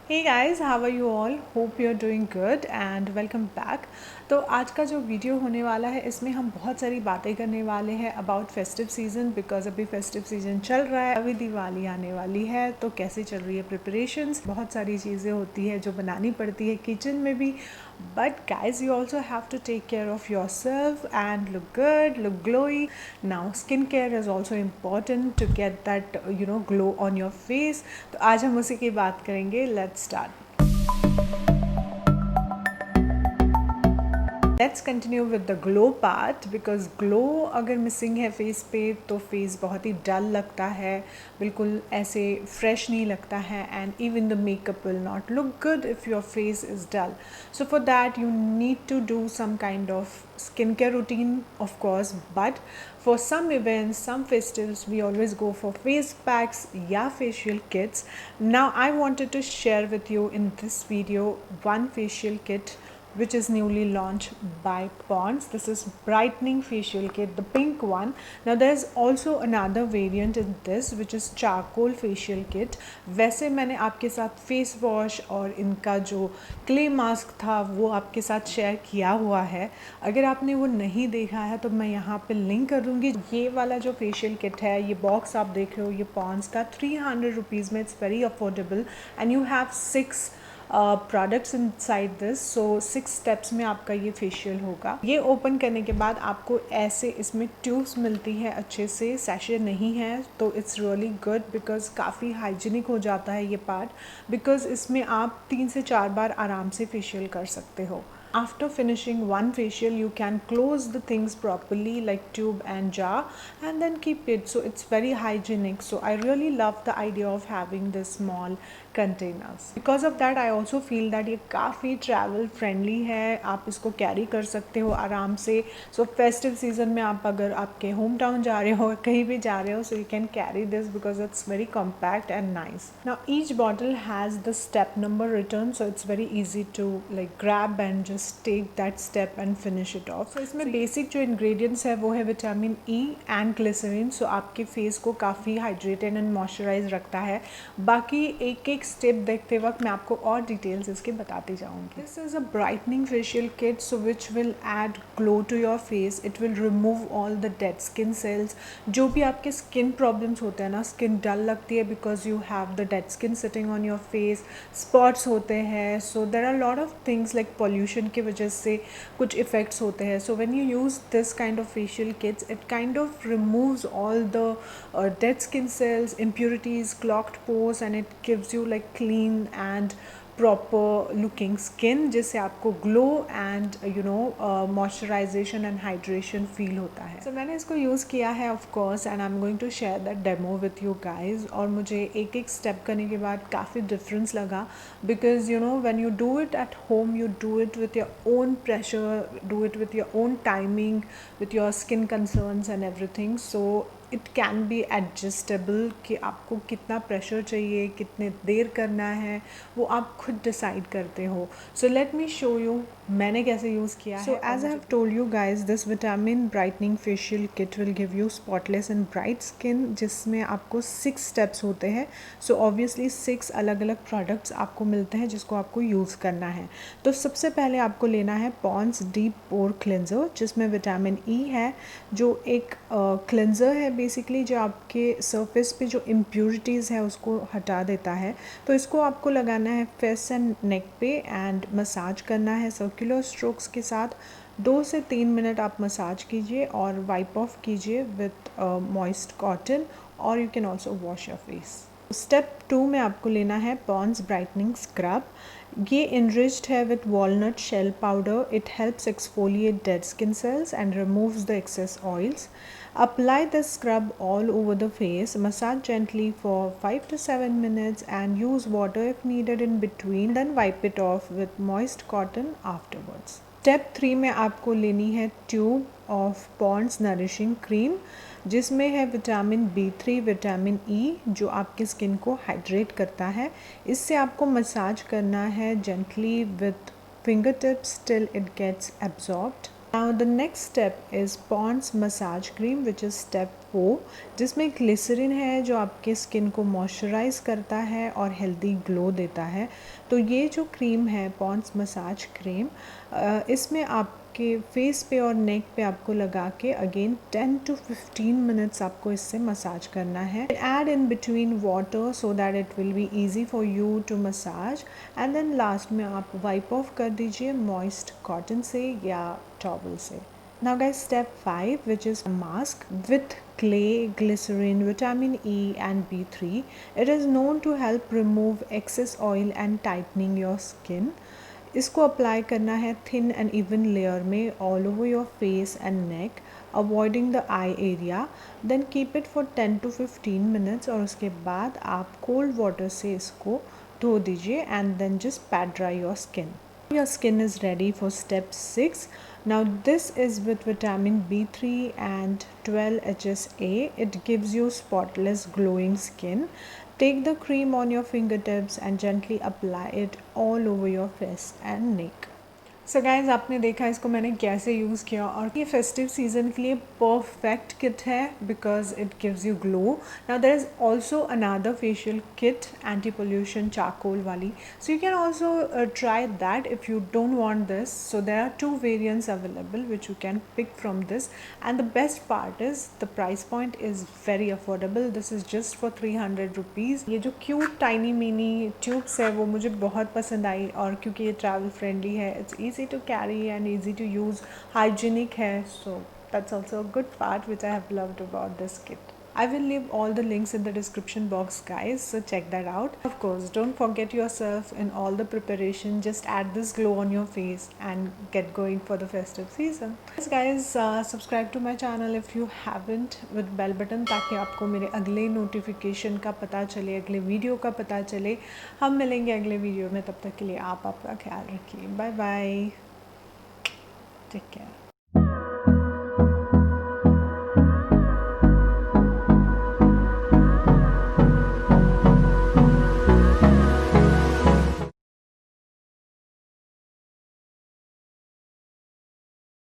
Hey guys, how are you all? Hope you're doing good and welcome back. तो आज का जो video होने वाला है इसमें हम बहुत सारी बातें करने वाले हैं अबाउट फेस्टिव सीज़न बिकॉज अभी फेस्टिव सीज़न चल रहा है, अभी दिवाली आने वाली है तो कैसे चल रही है प्रिपरेशंस। बहुत सारी चीज़ें होती है जो बनानी पड़ती है किचन में भी, but guys you also have to take care of yourself and look good, look glowy. Now skincare is also important to get that glow on your face. तो आज हम उसी की बात करेंगे. Let's start. Let's continue with the glow part because glow अगर missing है face पे तो फेस बहुत ही डल लगता है, बिल्कुल ऐसे फ्रेश नहीं लगता है and even the makeup will not look good if your face is dull. So for that you need to do some kind of skincare routine of course, but for some events, some festivals, we always go for face packs या facial kits. Now I wanted to share with you in this video one facial kit which is newly launched by Pond's. This is Brightening facial kit, the pink one. Now there's also another variant in this which is charcoal facial kit. वैसे मैंने आपके साथ face wash और इनका जो clay mask था वो आपके साथ शेयर किया हुआ है. अगर आपने वो नहीं देखा है तो मैं यहाँ पे लिंक कर दूँगी. ये वाला जो फेशियल किट है, ये बॉक्स आप देख रहे हो, ये पॉन्ड्स का 300 रुपीज़ में. It's very affordable and you have 6 products in side this. So 6 steps में आपका ये फेशियल होगा. ये ओपन करने के बाद आपको ऐसे इसमें ट्यूब्स मिलती है, अच्छे से सैशे नहीं है तो इट्स रियली गुड बिकॉज काफ़ी हाइजीनिक हो जाता है ये पार्ट, बिकॉज इसमें आप 3 से 4 बार आराम से फेशियल कर सकते हो. After finishing one facial, you can close the things properly like tube and jar and then keep it. So it's very hygienic. So I really love the idea of having this small containers. Because of that, I also feel that ये काफ़ी travel friendly है. आप इसको carry कर सकते हो आराम से. So festive season में आप अगर आपके home town जा रहे हो, कहीं भी जा रहे हो, so you can carry this because it's very compact and nice. Now each bottle has the step number written, so it's very easy to like grab and just take that step and finish it off. So इसमें basic जो ingredients है वो है vitamin E and glycerine. सो आपके face को काफ़ी hydrated and moisturise रखता है. बाकी एक एक स्टेप देखते वक्त मैं आपको और डिटेल्स इसके बताती जाऊँगी. This is a brightening facial kit so which will add glow to your face. It will remove all the dead skin cells. जो भी आपके स्किन प्रॉब्लम्स होते हैं ना, स्किन डल लगती है because you have the dead skin sitting on your face, spots होते हैं, so there are lot of things like pollution की वजह से कुछ इफ़ेक्ट्स होते हैं. So when you use this kind of facial kits, it kind of removes all the dead skin cells, impurities, clogged pores, and it gives you like clean and proper looking skin, जिससे आपको glow and moisturization and hydration feel होता है. So मैंने इसको use किया है of course and I am going to share that demo with you guys. और मुझे एक एक स्टेप करने के बाद काफ़ी डिफरेंस लगा because when you do it at home, you do it with your own pressure, do it with your own timing, with your skin concerns and everything. So it can be adjustable कि आपको कितना pressure चाहिए, कितने देर करना है, वो आप खुद डिसाइड करते हो. So let me show you मैंने कैसे यूज़ किया है. So as I have told you guys, this vitamin brightening facial kit will give you spotless and bright skin, जिसमें आपको 6 स्टेप्स होते हैं. सो ऑब्वियसली 6 अलग अलग प्रोडक्ट्स आपको मिलते हैं जिसको आपको यूज़ करना है. तो सबसे पहले आपको लेना है पॉन्ड्स डीप पोर क्लेंजर, जिसमें विटामिन ई है, जो एक क्लेंजर है बेसिकली, जो आपके सरफेस पे जो इम्प्योरिटीज़ है उसको हटा देता है. तो इसको आपको लगाना है फेस एंड नेक पे एंड मसाज करना है सर्कुलर स्ट्रोक्स के साथ. 2 से 3 मिनट आप मसाज कीजिए और वाइप ऑफ कीजिए विथ मॉइस्ट कॉटन, और you can also wash your face. Step 2 में आपको लेना है पॉन्ड्स ब्राइटनिंग स्क्रब. ये इनरिच्ड है with walnut shell powder. It helps exfoliate dead skin cells and removes the excess oils. Apply the scrub all over the face. Massage gently for 5 to 7 minutes and use water if needed in between. Then wipe it off with moist cotton afterwards. Step 3 में आपको लेनी है tube of Pond's nourishing cream, जिसमें है vitamin B3, vitamin E, जो आपकी skin को hydrate करता है. इससे आपको मसाज करना है gently with finger tips till it gets absorbed. Now the next step is Pond's massage cream, which is step हो, जिसमें ग्लिसरीन है जो आपके स्किन को मॉइस्चराइज़ करता है और हेल्दी ग्लो देता है। तो ये जो क्रीम है पॉन्ड्स मसाज क्रीम, इसमें आपके फेस पे और नेक पे आपको लगा के अगेन 10 to 15 मिनट्स आपको इससे मसाज करना है। Add in between water so that it will be easy for you to massage, and then last में आप वाइप ऑफ कर दीजिए मॉइस्ट कॉटन से या टॉवल से। Now guys, step 5, which is a mask with clay, glycerin, vitamin E and B3. It is known to help remove excess oil and tightening your skin. इसको apply करना है thin and even layer में all over your face and neck, avoiding the eye area. Then keep it for 10 to 15 minutes और उसके बाद आप cold water से इसको धो दीजिए and then just pat dry your skin. Your skin is ready for step 6. Now this is with vitamin B3 and 12 HSA. It gives you spotless glowing skin. Take the cream on your fingertips and gently apply it all over your face and neck. So guys, आपने देखा इसको मैंने कैसे use किया, और ये festive season के लिए परफेक्ट किट है because it gives you glow. Now there is also another facial kit anti pollution charcoal वाली, so you can also try that if you don't want this. So there are 2 variants available which you can pick from this, and the best part is the price point is very affordable. This is just for 300 rupees. ये जो cute tiny mini tubes है वो मुझे बहुत पसंद आई, और क्योंकि ये ट्रैवल फ्रेंडली है, it's easy to carry and easy to use, hygienic hai, so that's also a good part which I have loved about this kit. I will leave all the links in the description box guys, so check that out. Of course, don't forget yourself in all the preparation. Just add this glow on your face and get going for the festive season. Yes guys, subscribe to my channel if you haven't with bell button, ताकि आपको मेरे अगले notification का पता चले, अगले video का पता चले. हम मिलेंगे अगले वीडियो में, तब तक के लिए आप आपका ख्याल रखिए. Bye bye, take care.